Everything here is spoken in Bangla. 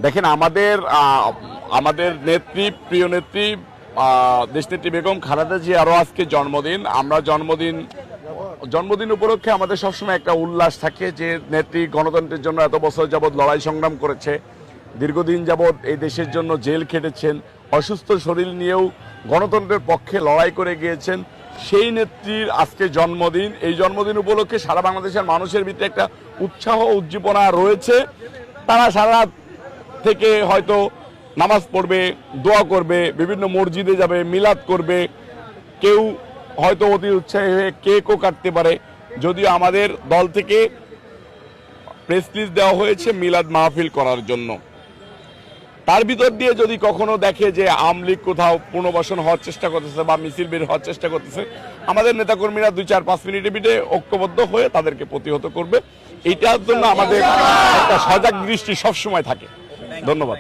দেখেন আমাদের নেত্রী প্রিয় নেত্রী দেশনেত্রী বেগম খালেদা জিয়ারও আজকে জন্মদিন। আমরা জন্মদিন উপলক্ষে আমাদের সবসময় একটা উল্লাস থাকে যে নেত্রী গণতন্ত্রের জন্য এত বছর যাবৎ লড়াই সংগ্রাম করেছে, দীর্ঘদিন যাবৎ এই দেশের জন্য জেল খেটেছেন, অসুস্থ শরীর নিয়েও গণতন্ত্রের পক্ষে লড়াই করে গিয়েছেন। সেই নেত্রীর আজকে জন্মদিন। এই জন্মদিন উপলক্ষে সারা বাংলাদেশের মানুষের ভিতরে একটা উৎসাহ উজ্জীবনা রয়েছে। তারা সারা থেকে হয়তো নামাজ পড়বে, দোয়া করবে, বিভিন্ন মসজিদে যাবে, মিলাদ করবে, কেউ হয়তো অতি উৎসাহী হয়ে কেকও কাটতে পারে। যদিও আমাদের দল থেকে প্রেস রিলিজ দেওয়া হয়েছে মিলাদ মাহফিল করার জন্য। তার ভিতর দিয়ে যদি কখনো দেখে যে আওয়ামী লীগ কোথাও পুনর্বাসন হওয়ার চেষ্টা করতেছে বা মিছিল বের হওয়ার চেষ্টা করতেছে, আমাদের নেতাকর্মীরা 2-4-5 মিনিটের ভিতরে ঐক্যবদ্ধ হয়ে তাদেরকে প্রতিহত করবে। এইটার জন্য আমাদের একটা সজাগ দৃষ্টি সবসময় থাকে। ধন্যবাদ।